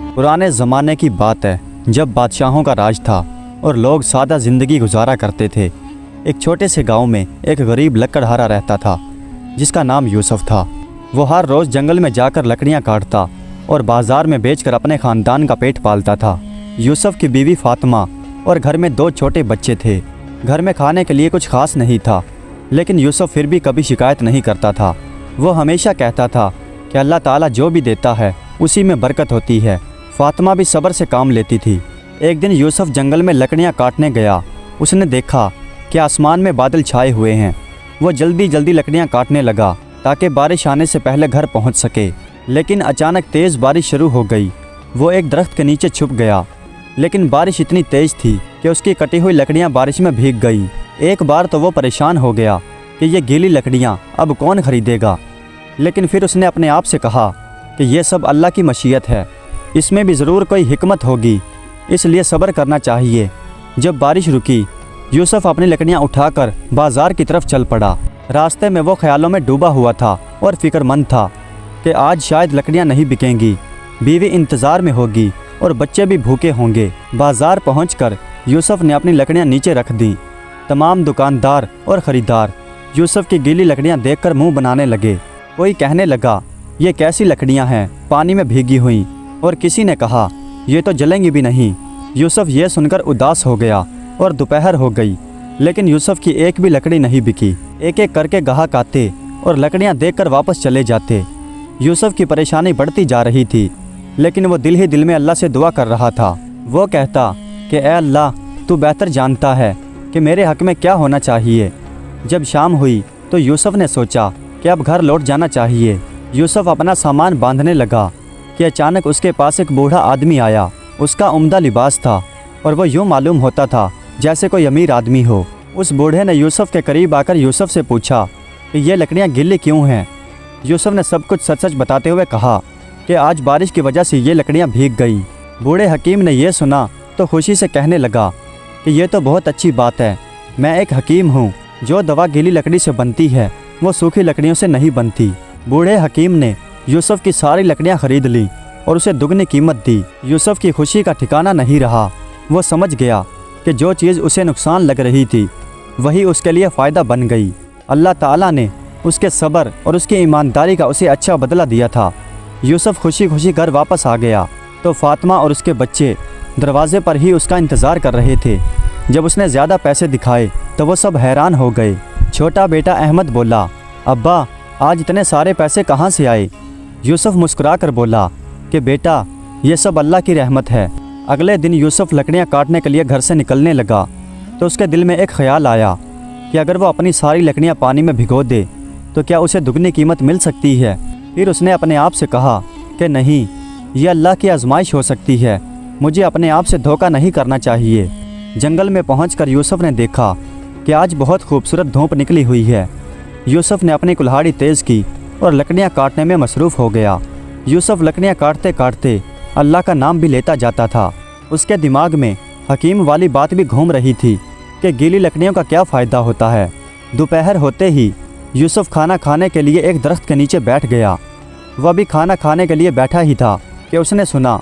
पुराने ज़माने की बात है, जब बादशाहों का राज था और लोग सादा ज़िंदगी गुजारा करते थे। एक छोटे से गांव में एक गरीब लकड़हारा रहता था जिसका नाम यूसुफ था। वो हर रोज़ जंगल में जाकर लकड़ियां काटता और बाज़ार में बेचकर अपने ख़ानदान का पेट पालता था। यूसुफ की बीवी फातिमा और घर में 2 छोटे बच्चे थे। घर में खाने के लिए कुछ खास नहीं था, लेकिन यूसुफ फिर भी कभी शिकायत नहीं करता था। वो हमेशा कहता था कि अल्लाह ताला जो भी देता है उसी में बरकत होती है। फातिमा भी सब्र से काम लेती थी। एक दिन यूसुफ जंगल में लकड़ियां काटने गया। उसने देखा कि आसमान में बादल छाए हुए हैं। वो जल्दी जल्दी लकड़ियां काटने लगा ताकि बारिश आने से पहले घर पहुंच सके। लेकिन अचानक तेज़ बारिश शुरू हो गई। वो एक दरख्त के नीचे छुप गया, लेकिन बारिश इतनी तेज़ थी कि उसकी कटी हुई लकड़ियां बारिश में भीग गई। एक बार तो वो परेशान हो गया कि ये गीली लकड़ियां अब कौन खरीदेगा। लेकिन फिर उसने अपने आप से कहा कि ये सब अल्लाह की मशीयत है, इसमें भी ज़रूर कोई हिकमत होगी, इसलिए सब्र करना चाहिए। जब बारिश रुकी, यूसुफ अपनी लकड़ियां उठाकर बाज़ार की तरफ चल पड़ा। रास्ते में वो ख्यालों में डूबा हुआ था और फिक्रमंद था कि आज शायद लकड़ियां नहीं बिकेंगी, बीवी इंतज़ार में होगी और बच्चे भी भूखे होंगे। बाज़ार पहुंचकर यूसुफ ने अपनी लकड़ियां नीचे रख दी। तमाम दुकानदार और ख़रीदार यूसुफ की गीली लकड़ियां देखकर मुंह बनाने लगे। कोई कहने लगा, ये कैसी लकड़ियां हैं, पानी में भीगी हुई, और किसी ने कहा, ये तो जलेंगी भी नहीं। यूसुफ ये सुनकर उदास हो गया और दोपहर हो गई, लेकिन यूसुफ की एक भी लकड़ी नहीं बिकी। एक एक करके गाहक आते और लकड़ियां देखकर वापस चले जाते। यूसुफ की परेशानी बढ़ती जा रही थी, लेकिन वो दिल ही दिल में अल्लाह से दुआ कर रहा था। वो कहता कि ए अल्लाह, तू बेहतर जानता है कि मेरे हक़ में क्या होना चाहिए। जब शाम हुई तो यूसुफ ने सोचा कि अब घर लौट जाना चाहिए। यूसुफ अपना सामान बांधने लगा कि अचानक उसके पास एक बूढ़ा आदमी आया। उसका उम्दा लिबास था और वो यूँ मालूम होता था जैसे कोई अमीर आदमी हो। उस बूढ़े ने यूसुफ के करीब आकर यूसुफ से पूछा कि ये लकड़ियाँ गीली क्यों हैं। यूसुफ ने सब कुछ सच सच बताते हुए कहा कि आज बारिश की वजह से ये लकड़ियाँ भीग गई। बूढ़े हकीम ने यह सुना तो खुशी से कहने लगा कि ये तो बहुत अच्छी बात है। मैं एक हकीम हूँ, जो दवा गीली लकड़ी से बनती है वो सूखी लकड़ियों से नहीं बनती। बूढ़े हकीम ने यूसुफ की सारी लकड़ियां खरीद ली और उसे दुगनी कीमत दी। यूसुफ की खुशी का ठिकाना नहीं रहा। वो समझ गया कि जो चीज़ उसे नुकसान लग रही थी वही उसके लिए फ़ायदा बन गई। अल्लाह ताला ने उसके सब्र और उसकी ईमानदारी का उसे अच्छा बदला दिया था। यूसुफ खुशी खुशी घर वापस आ गया तो फातिमा और उसके बच्चे दरवाजे पर ही उसका इंतज़ार कर रहे थे। जब उसने ज़्यादा पैसे दिखाए तो वो सब हैरान हो गए। छोटा बेटा अहमद बोला, अब्बा, आज इतने सारे पैसे कहाँ से आए। यूसुफ मुस्कुरा कर बोला कि बेटा, ये सब अल्लाह की रहमत है। अगले दिन यूसुफ लकड़ियाँ काटने के लिए घर से निकलने लगा तो उसके दिल में एक ख्याल आया कि अगर वो अपनी सारी लकड़ियाँ पानी में भिगो दे तो क्या उसे दुगनी कीमत मिल सकती है। फिर उसने अपने आप से कहा कि नहीं, ये अल्लाह की आजमाइश हो सकती है, मुझे अपने आप से धोखा नहीं करना चाहिए। जंगल में पहुंचकर यूसुफ ने देखा कि आज बहुत खूबसूरत धूप निकली हुई है। यूसुफ ने अपनी कुल्हाड़ी तेज़ की और लकड़ियाँ काटने में मसरूफ़ हो गया। यूसुफ लकड़ियाँ काटते काटते अल्लाह का नाम भी लेता जाता था। उसके दिमाग में हकीम वाली बात भी घूम रही थी कि गीली लकड़ियों का क्या फ़ायदा होता है। दोपहर होते ही यूसुफ खाना खाने के लिए एक दरख्त के नीचे बैठ गया। वह भी खाना खाने के लिए बैठा ही था कि उसने सुना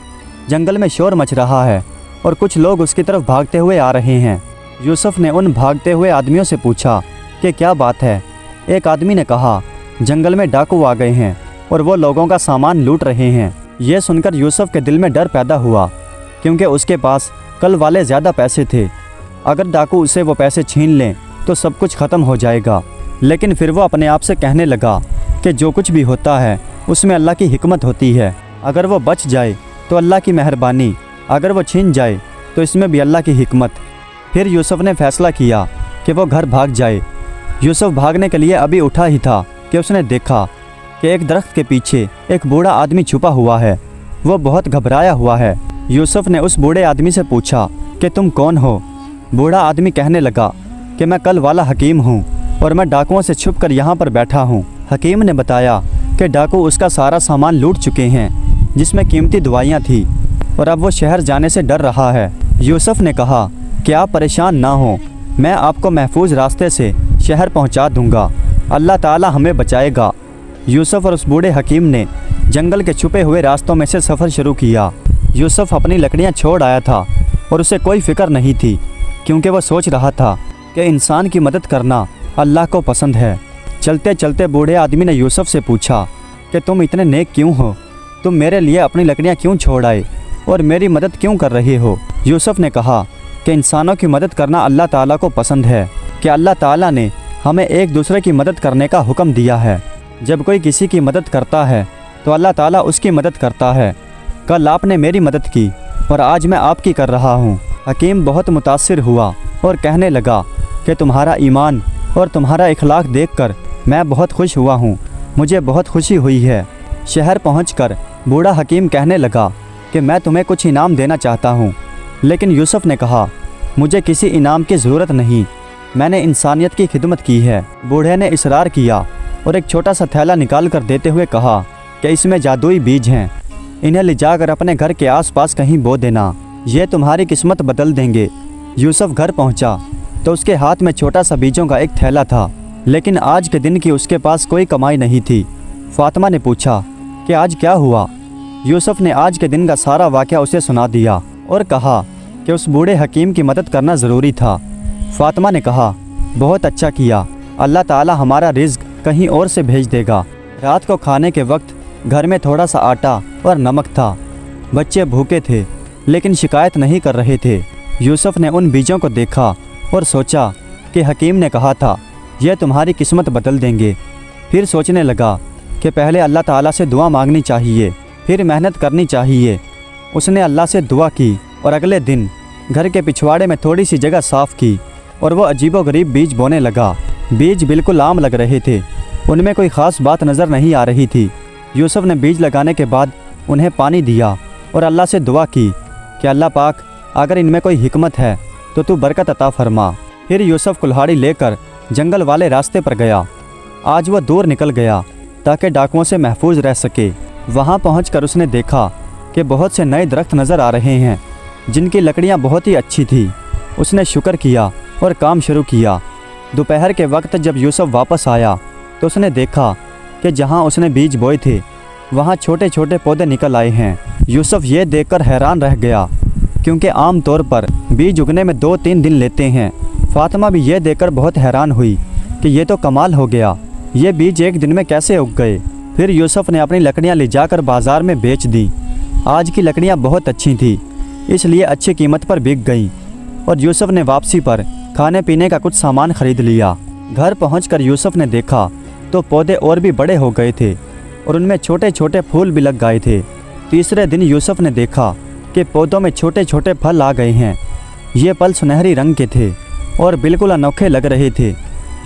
जंगल में शोर मच रहा है और कुछ लोग उसकी तरफ भागते हुए आ रहे हैं। यूसुफ ने उन भागते हुए आदमियों से पूछा कि क्या बात है। एक आदमी ने कहा, जंगल में डाकू आ गए हैं और वो लोगों का सामान लूट रहे हैं। ये सुनकर यूसुफ के दिल में डर पैदा हुआ, क्योंकि उसके पास कल वाले ज़्यादा पैसे थे। अगर डाकू उसे वो पैसे छीन लें तो सब कुछ ख़त्म हो जाएगा। लेकिन फिर वो अपने आप से कहने लगा कि जो कुछ भी होता है उसमें अल्लाह की हिकमत होती है। अगर वो बच जाए तो अल्लाह की मेहरबानी, अगर वो छीन जाए तो इसमें भी अल्लाह की हिकमत। फिर यूसुफ ने फैसला किया कि वो घर भाग जाए। यूसुफ भागने के लिए अभी उठा ही था कि उसने देखा कि एक दरख्त के पीछे एक बूढ़ा आदमी छुपा हुआ है। वो बहुत घबराया हुआ है। यूसुफ ने उस बूढ़े आदमी से पूछा कि तुम कौन हो। बूढ़ा आदमी कहने लगा कि मैं कल वाला हकीम हूँ और मैं डाकुओं से छुपकर यहाँ पर बैठा हूँ। हकीम ने बताया कि डाकू उसका सारा सामान लूट चुके हैं, जिसमें कीमती दवाइयाँ थी, और अब वो शहर जाने से डर रहा है। यूसुफ ने कहा कि आप परेशान ना हो, मैं आपको महफूज रास्ते से शहर पहुँचा दूँगा, अल्लाह ताला हमें बचाएगा। यूसुफ और उस बूढ़े हकीम ने जंगल के छुपे हुए रास्तों में से सफ़र शुरू किया। यूसुफ अपनी लकड़ियाँ छोड़ आया था और उसे कोई फिक्र नहीं थी, क्योंकि वो सोच रहा था कि इंसान की मदद करना अल्लाह को पसंद है। चलते चलते बूढ़े आदमी ने यूसुफ से पूछा कि तुम इतने नेक क्यों हो? तुम मेरे लिए अपनी लकड़ियाँ क्यों छोड़ आए और मेरी मदद क्यों कर रहे हो? यूसुफ ने कहा कि इंसानों की मदद करना अल्लाह ताला को पसंद है, कि अल्लाह ताला ने हमें एक दूसरे की मदद करने का हुक्म दिया है। जब कोई किसी की मदद करता है तो अल्लाह ताला उसकी मदद करता है। कल आपने मेरी मदद की और आज मैं आपकी कर रहा हूँ। हकीम बहुत मुतासिर हुआ और कहने लगा कि तुम्हारा ईमान और तुम्हारा इखलाक देखकर मैं बहुत खुश हुआ हूँ, मुझे बहुत खुशी हुई है। शहर पहुँचकर बूढ़ा हकीम कहने लगा कि मैं तुम्हें कुछ इनाम देना चाहता हूँ। लेकिन यूसुफ ने कहा, मुझे किसी इनाम की ज़रूरत नहीं, मैंने इंसानियत की खिदमत की है। बूढ़े ने इसरार किया और एक छोटा सा थैला निकाल कर देते हुए कहा कि इसमें जादुई बीज हैं, इन्हें ले जाकर अपने घर के आसपास कहीं बो देना, ये तुम्हारी किस्मत बदल देंगे। यूसुफ घर पहुंचा तो उसके हाथ में छोटा सा बीजों का एक थैला था, लेकिन आज के दिन की उसके पास कोई कमाई नहीं थी। फातिमा ने पूछा कि आज क्या हुआ? यूसुफ ने आज के दिन का सारा वाक़या उसे सुना दिया और कहा कि उस बूढ़े हकीम की मदद करना ज़रूरी था। फातिमा ने कहा, बहुत अच्छा किया, अल्लाह ताला हमारा रिज़्क कहीं और से भेज देगा। रात को खाने के वक्त घर में थोड़ा सा आटा और नमक था। बच्चे भूखे थे लेकिन शिकायत नहीं कर रहे थे। यूसुफ ने उन बीजों को देखा और सोचा कि हकीम ने कहा था यह तुम्हारी किस्मत बदल देंगे। फिर सोचने लगा कि पहले अल्लाह ताला से दुआ मांगनी चाहिए, फिर मेहनत करनी चाहिए। उसने अल्लाह से दुआ की और अगले दिन घर के पिछवाड़े में थोड़ी सी जगह साफ़ की और वो अजीबोगरीब बीज बोने लगा। बीज बिल्कुल आम लग रहे थे, उनमें कोई ख़ास बात नज़र नहीं आ रही थी। यूसुफ ने बीज लगाने के बाद उन्हें पानी दिया और अल्लाह से दुआ की कि अल्लाह पाक, अगर इनमें कोई हिकमत है तो तू बरकत अता फरमा। फिर यूसुफ कुल्हाड़ी लेकर जंगल वाले रास्ते पर गया। आज वह दूर निकल गया ताकि डाकुओं से महफूज रह सके। वहाँ पहुँचकर उसने देखा कि बहुत से नए दरख्त नज़र आ रहे हैं जिनकी लकड़ियाँ बहुत ही अच्छी थी। उसने शुक्र किया और काम शुरू किया। दोपहर के वक्त जब यूसुफ वापस आया तो उसने देखा कि जहाँ उसने बीज बोए थे वहाँ छोटे छोटे पौधे निकल आए हैं। यूसुफ ये देखकर हैरान रह गया, क्योंकि आम तौर पर बीज उगने में 2-3 दिन लेते हैं। फातिमा भी ये देखकर बहुत हैरान हुई कि ये तो कमाल हो गया, ये बीज एक दिन में कैसे उग गए। फिर यूसुफ ने अपनी लकड़ियाँ ले जाकर बाज़ार में बेच दी। आज की लकड़ियाँ बहुत अच्छी थी, इसलिए अच्छी कीमत पर बिक गईं और यूसुफ ने वापसी पर खाने पीने का कुछ सामान खरीद लिया। घर पहुंचकर यूसुफ ने देखा तो पौधे और भी बड़े हो गए थे और उनमें छोटे छोटे फूल भी लग गए थे। तीसरे दिन यूसुफ ने देखा कि पौधों में छोटे छोटे फल आ गए हैं। ये फल सुनहरी रंग के थे और बिल्कुल अनोखे लग रहे थे।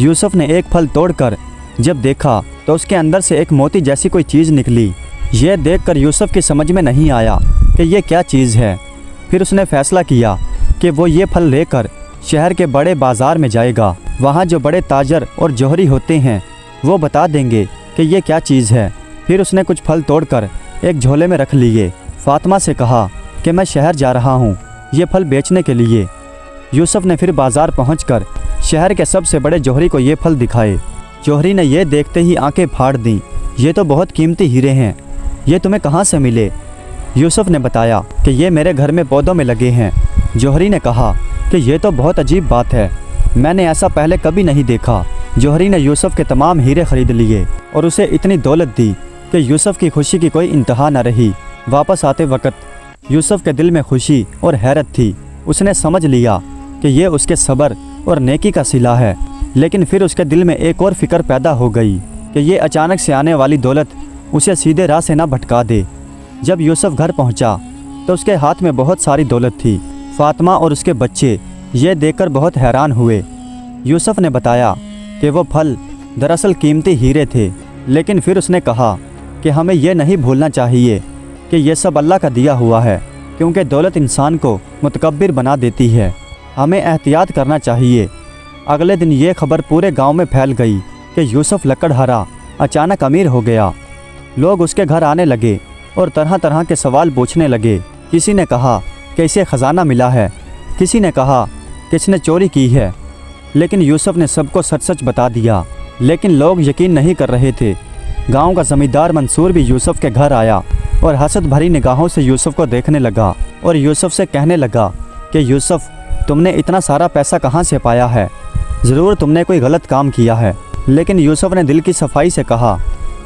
यूसुफ ने एक फल तोड़कर जब देखा तो उसके अंदर से एक मोती जैसी कोई चीज़ निकली। यह देखकर यूसुफ की समझ में नहीं आया कि यह क्या चीज़ है। फिर उसने फैसला किया कि वो ये फल लेकर शहर के बड़े बाज़ार में जाएगा। वहाँ जो बड़े ताजर और जौहरी होते हैं वो बता देंगे कि ये क्या चीज़ है। फिर उसने कुछ फल तोड़कर एक झोले में रख लिए। फातिमा से कहा कि मैं शहर जा रहा हूँ ये फल बेचने के लिए। यूसुफ ने फिर बाज़ार पहुँचकर शहर के सबसे बड़े जौहरी को ये फल दिखाए। जौहरी ने ये देखते ही आंखें फाड़ दीं। ये तो बहुत कीमती हीरे हैं, ये तुम्हें कहाँ से मिले? यूसुफ ने बताया कि ये मेरे घर में पौधों में लगे हैं। जौहरी ने कहा कि ये तो बहुत अजीब बात है, मैंने ऐसा पहले कभी नहीं देखा। जौहरी ने यूसुफ के तमाम हीरे खरीद लिए और उसे इतनी दौलत दी कि यूसुफ की खुशी की कोई इंतहा न रही। वापस आते वक्त यूसुफ के दिल में खुशी और हैरत थी। उसने समझ लिया कि ये उसके सब्र और नेकी का सिला है। लेकिन फिर उसके दिल में एक और फिक्र पैदा हो गई कि ये अचानक से आने वाली दौलत उसे सीधे राह से ना भटका दे। जब यूसुफ घर पहुंचा तो उसके हाथ में बहुत सारी दौलत थी। फातिमा और उसके बच्चे ये देखकर बहुत हैरान हुए। यूसुफ ने बताया कि वो फल दरअसल कीमती हीरे थे। लेकिन फिर उसने कहा कि हमें यह नहीं भूलना चाहिए कि यह सब अल्लाह का दिया हुआ है, क्योंकि दौलत इंसान को मुतकब्बिर बना देती है। हमें एहतियात करना चाहिए। अगले दिन ये खबर पूरे गांव में फैल गई कि यूसुफ लकड़हारा अचानक अमीर हो गया। लोग उसके घर आने लगे और तरह तरह के सवाल पूछने लगे। किसी ने कहा कि इसे ख़जाना मिला है, किसी ने कहा कि इसने चोरी की है। लेकिन यूसुफ ने सबको सच सच बता दिया। लेकिन लोग यकीन नहीं कर रहे थे। गांव का ज़मींदार मंसूर भी यूसुफ के घर आया اور حسد بھری نگاہوں سے یوسف کو دیکھنے لگا اور یوسف سے کہنے لگا کہ یوسف، تم نے اتنا سارا پیسہ کہاں سے پایا ہے؟ ضرور تم نے کوئی غلط کام کیا ہے۔ لیکن یوسف نے دل کی صفائی سے کہا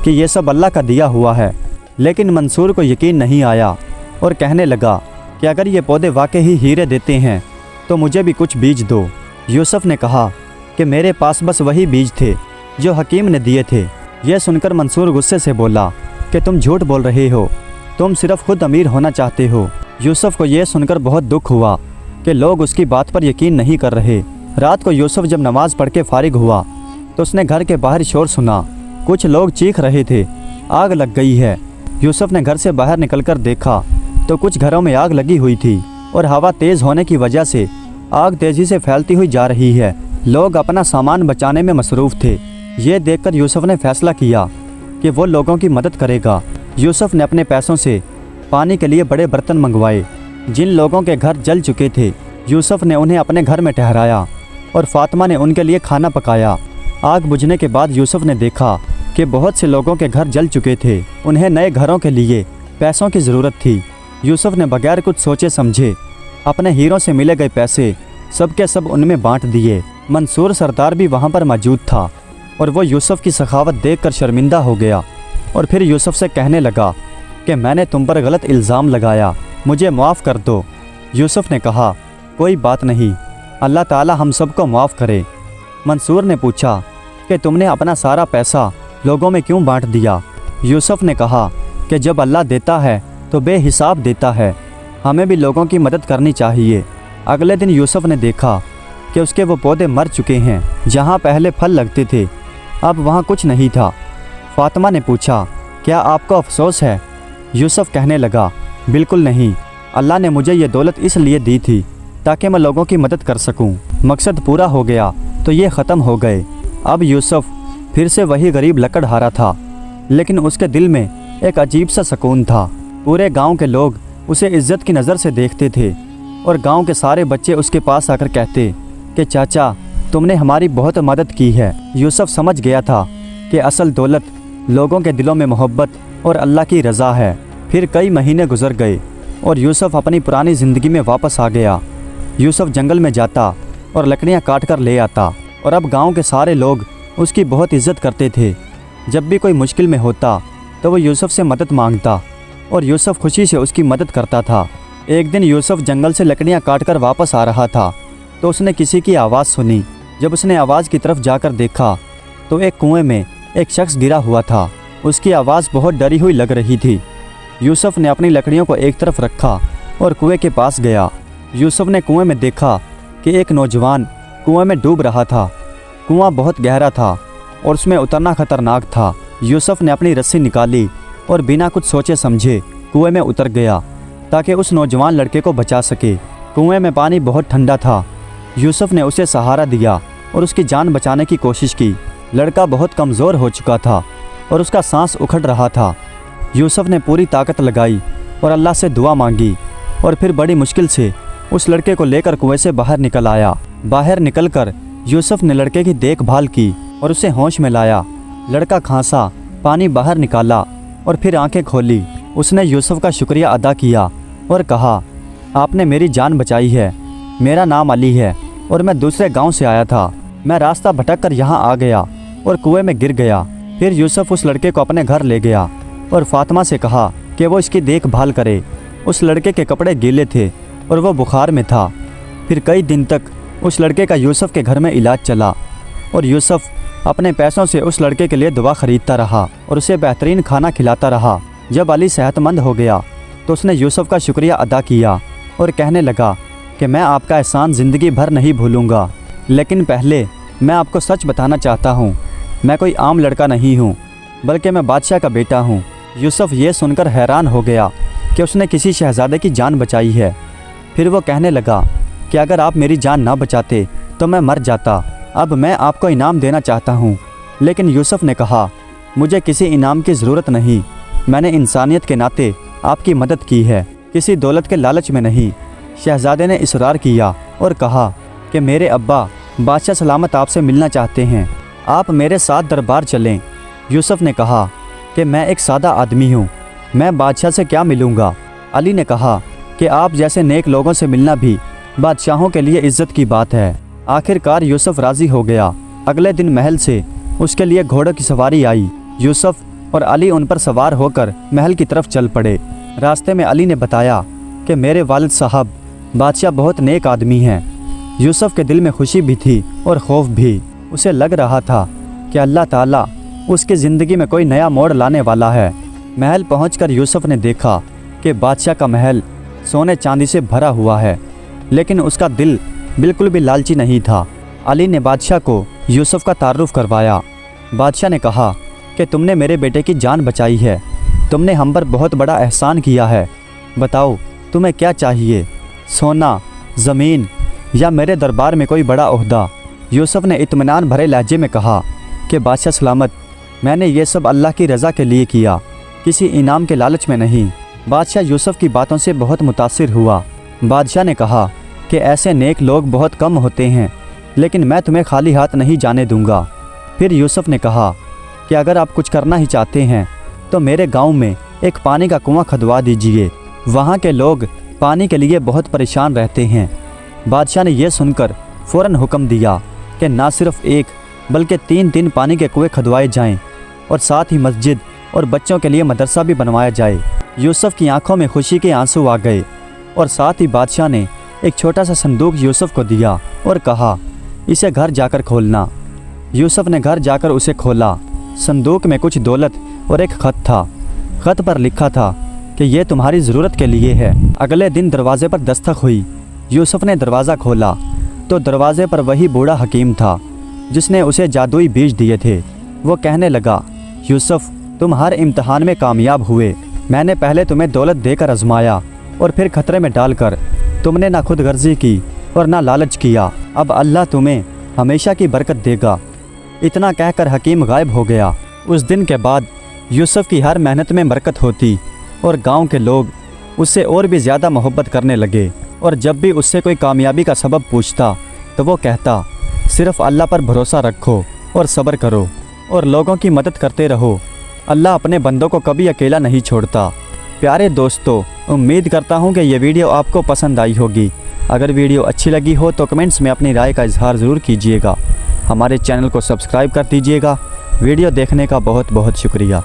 کہ یہ سب اللہ کا دیا ہوا ہے۔ لیکن منصور کو یقین نہیں آیا اور کہنے لگا کہ اگر یہ پودے واقعی ہیرے دیتے ہیں تو مجھے بھی کچھ بیج دو۔ یوسف نے کہا کہ میرے پاس بس وہی بیج تھے جو حکیم نے دیے تھے۔ یہ سن کر منصور غصے سے بولا کہ تم جھوٹ بول رہے ہو، تم صرف خود امیر ہونا چاہتے ہو۔ یوسف کو یہ سن کر بہت دکھ ہوا کہ لوگ اس کی بات پر یقین نہیں کر رہے۔ رات کو یوسف جب نماز پڑھ کے فارغ ہوا تو اس نے گھر کے باہر شور سنا، کچھ لوگ چیخ رہے تھے، آگ لگ گئی ہے۔ یوسف نے گھر سے باہر نکل کر دیکھا تو کچھ گھروں میں آگ لگی ہوئی تھی اور ہوا تیز ہونے کی وجہ سے آگ تیزی سے پھیلتی ہوئی جا رہی ہے۔ لوگ اپنا سامان بچانے میں مصروف تھے۔ یہ دیکھ کر یوسف نے فیصلہ کیا کہ وہ لوگوں کی مدد کرے گا۔ یوسف نے اپنے پیسوں سے پانی کے لیے بڑے برتن منگوائے۔ جن لوگوں کے گھر جل چکے تھے یوسف نے انہیں اپنے گھر میں ٹھہرایا اور فاطمہ نے ان کے لیے کھانا پکایا۔ آگ بجھنے کے بعد یوسف نے دیکھا کہ بہت سے لوگوں کے گھر جل چکے تھے۔ انہیں نئے گھروں کے لیے پیسوں کی ضرورت تھی۔ یوسف نے بغیر کچھ سوچے سمجھے اپنے ہیروں سے ملے گئے پیسے سب کے سب ان میں بانٹ دیے۔ منصور سردار بھی وہاں پر موجود تھا اور وہ یوسف کی سخاوت دیکھ کر شرمندہ ہو گیا اور پھر یوسف سے کہنے لگا کہ میں نے تم پر غلط الزام لگایا، مجھے معاف کر دو۔ یوسف نے کہا کوئی بات نہیں، اللہ تعالی ہم سب کو معاف کرے۔ منصور نے پوچھا کہ تم نے اپنا سارا پیسہ لوگوں میں کیوں بانٹ دیا؟ یوسف نے کہا کہ جب اللہ دیتا ہے تو بے حساب دیتا ہے، ہمیں بھی لوگوں کی مدد کرنی چاہیے۔ اگلے دن یوسف نے دیکھا کہ اس کے وہ پودے مر چکے ہیں جہاں پہلے پھل لگتے تھے، اب وہاں کچھ نہیں تھا۔ فاطمہ نے پوچھا کیا آپ کو افسوس ہے؟ یوسف کہنے لگا بالکل نہیں، اللہ نے مجھے یہ دولت اس لیے دی تھی تاکہ میں لوگوں کی مدد کر سکوں۔ مقصد پورا ہو گیا تو یہ ختم ہو گئے۔ اب یوسف پھر سے وہی غریب لکڑہارا تھا، لیکن اس کے دل میں ایک عجیب سا سکون تھا۔ پورے گاؤں کے لوگ اسے عزت کی نظر سے دیکھتے تھے اور گاؤں کے سارے بچے اس کے پاس آ کر کہتے کہ چاچا تم نے ہماری بہت مدد کی ہے۔ یوسف سمجھ گیا تھا کہ اصل دولت لوگوں کے دلوں میں محبت اور اللہ کی رضا ہے۔ پھر کئی مہینے گزر گئے اور یوسف اپنی پرانی زندگی میں واپس آ گیا۔ یوسف جنگل میں جاتا اور لکڑیاں کاٹ کر لے آتا اور اب گاؤں کے سارے لوگ اس کی بہت عزت کرتے تھے۔ جب بھی کوئی مشکل میں ہوتا تو وہ یوسف سے مدد مانگتا اور یوسف خوشی سے اس کی مدد کرتا تھا۔ ایک دن یوسف جنگل سے لکڑیاں کاٹ کر واپس آ رہا تھا تو اس نے کسی کی آواز سنی۔ جب اس نے آواز کی طرف جا کر دیکھا تو ایک کنویں میں ایک شخص گرا ہوا تھا۔ اس کی آواز بہت ڈری ہوئی لگ رہی تھی۔ یوسف نے اپنی لکڑیوں کو ایک طرف رکھا اور کنویں کے پاس گیا۔ یوسف نے کنویں میں دیکھا کہ ایک نوجوان کنویں میں ڈوب رہا تھا۔ کنواں بہت گہرا تھا اور اس میں اترنا خطرناک تھا۔ یوسف نے اپنی رسی نکالی اور بنا کچھ سوچے سمجھے کنویں میں اتر گیا تاکہ اس نوجوان لڑکے کو بچا سکے۔ کنویں میں پانی بہت ٹھنڈا تھا۔ یوسف نے اسے سہارا دیا اور اس کی جان بچانے کی کوشش کی۔ لڑکا بہت کمزور ہو چکا تھا اور اس کا سانس اکھڑ رہا تھا۔ یوسف نے پوری طاقت لگائی اور اللہ سے دعا مانگی اور پھر بڑی مشکل سے اس لڑکے کو لے کر کنویں سے باہر نکل آیا۔ باہر نکل کر یوسف نے لڑکے کی دیکھ بھال کی اور اسے ہوش میں لایا۔ لڑکا کھانسا، پانی باہر نکالا اور پھر آنکھیں کھولی۔ اس نے یوسف کا شکریہ ادا کیا اور کہا آپ نے میری جان بچائی ہے۔ میرا نام علی ہے اور میں دوسرے گاؤں سے آیا تھا۔ میں راستہ بھٹک کر یہاں آ گیا اور کنویں میں گر گیا۔ پھر یوسف اس لڑکے کو اپنے گھر لے گیا اور فاطمہ سے کہا کہ وہ اس کی دیکھ بھال کرے۔ اس لڑکے کے کپڑے گیلے تھے اور وہ بخار میں تھا۔ پھر کئی دن تک اس لڑکے کا یوسف کے گھر میں علاج چلا اور یوسف اپنے پیسوں سے اس لڑکے کے لیے دوا خریدتا رہا اور اسے بہترین کھانا کھلاتا رہا۔ جب علی صحت مند ہو گیا تو اس نے یوسف کا شکریہ ادا کیا اور کہنے لگا کہ میں آپ کا احسان زندگی بھر نہیں بھولوں گا، لیکن پہلے میں آپ کو سچ بتانا چاہتا ہوں، میں کوئی عام لڑکا نہیں ہوں بلکہ میں بادشاہ کا بیٹا ہوں۔ یوسف یہ سن کر حیران ہو گیا کہ اس نے کسی شہزادے کی جان بچائی ہے۔ پھر وہ کہنے لگا کہ اگر آپ میری جان نہ بچاتے تو میں مر جاتا۔ اب میں آپ کو انعام دینا چاہتا ہوں۔ لیکن یوسف نے کہا مجھے کسی انعام کی ضرورت نہیں، میں نے انسانیت کے ناطے آپ کی مدد کی ہے، کسی دولت کے لالچ میں نہیں۔ شہزادے نے اصرار کیا اور کہا کہ میرے ابا بادشاہ سلامت آپ سے ملنا چاہتے ہیں، آپ میرے ساتھ دربار چلیں۔ یوسف نے کہا کہ میں ایک سادہ آدمی ہوں، मैं बादशाह से क्या मिलूँगा। अली ने कहा कि आप जैसे नेक लोगों से मिलना भी बादशाहों के लिए इज्जत की बात है। आखिरकार यूसुफ राज़ी हो गया। अगले दिन महल से उसके लिए घोड़ों की सवारी आई। यूसुफ और अली उन पर सवार होकर महल की तरफ चल पड़े। रास्ते में अली ने बताया कि मेरे वालिद साहब बादशाह बहुत नेक आदमी हैं। यूसुफ के दिल में खुशी भी थी और खौफ भी। उसे लग रहा था कि अल्लाह ताला उसकी ज़िंदगी में कोई नया मोड़ लाने वाला है। महल पहुंचकर यूसुफ ने देखा कि बादशाह का महल सोने चांदी से भरा हुआ है, लेकिन उसका दिल बिल्कुल भी लालची नहीं था। अली ने बादशाह को यूसुफ का तारुफ करवाया। बादशाह ने कहा कि तुमने मेरे बेटे की जान बचाई है, तुमने हम पर बहुत बड़ा एहसान किया है। बताओ तुम्हें क्या चाहिए, सोना, ज़मीन या मेरे दरबार में कोई बड़ा ओहदा। यूसुफ ने इत्मीनान भरे लहजे में कहा कि बादशाह सलामत, मैंने ये सब अल्लाह की रज़ा के लिए किया, किसी इनाम के लालच में नहीं। बादशाह यूसुफ की बातों से बहुत मुतासिर हुआ। बादशाह ने कहा कि ऐसे नेक लोग बहुत कम होते हैं, लेकिन मैं तुम्हें खाली हाथ नहीं जाने दूंगा। फिर यूसुफ ने कहा कि अगर आप कुछ करना ही चाहते हैं तो मेरे गांव में एक पानी का कुआं खुदवा दीजिए, वहाँ के लोग पानी के लिए बहुत परेशान रहते हैं। बादशाह ने यह सुनकर फ़ौरन हुक्म दिया कि ना सिर्फ एक बल्कि 3 पानी के कुएँ खुदवाए जाएं और साथ ही मस्जिद और बच्चों के लिए मदरसा भी बनवाया जाए। यूसुफ की आंखों में खुशी के आंसू आ गए और साथ ही बादशाह ने एक छोटा सा संदूक यूसुफ को दिया और कहा, इसे घर जाकर खोलना। यूसुफ ने घर जाकर उसे खोला। संदूक में कुछ दौलत और एक ख़त था। ख़त पर लिखा था कि यह तुम्हारी ज़रूरत के लिए है। अगले दिन दरवाजे पर दस्तक हुई। यूसुफ ने दरवाज़ा खोला तो दरवाजे पर वही बूढ़ा हकीम था जिसने उसे जादुई बीज दिए थे। वो कहने लगा, यूसुफ तुम हर इम्तहान में कामयाब हुए। मैंने पहले तुम्हें दौलत देकर आजमाया और फिर खतरे में डालकर तुमने ना खुद गर्जी की और ना लालच किया। अब अल्लाह तुम्हें हमेशा की बरकत देगा। इतना कहकर हकीम गायब हो गया। उस दिन के बाद यूसुफ की हर मेहनत में बरकत होती और गांव के लोग उससे और भी ज़्यादा मोहब्बत करने लगे। और जब भी उससे कोई कामयाबी का सबब पूछता तो वो कहता, सिर्फ़ अल्लाह पर भरोसा रखो और सब्र करो और लोगों की मदद करते रहो। अल्लाह अपने बंदों को कभी अकेला नहीं छोड़ता। प्यारे दोस्तों, उम्मीद करता हूँ कि ये वीडियो आपको पसंद आई होगी। अगर वीडियो अच्छी लगी हो तो कमेंट्स में अपनी राय का इजहार ज़रूर कीजिएगा। हमारे चैनल को सब्सक्राइब कर दीजिएगा। वीडियो देखने का बहुत बहुत शुक्रिया।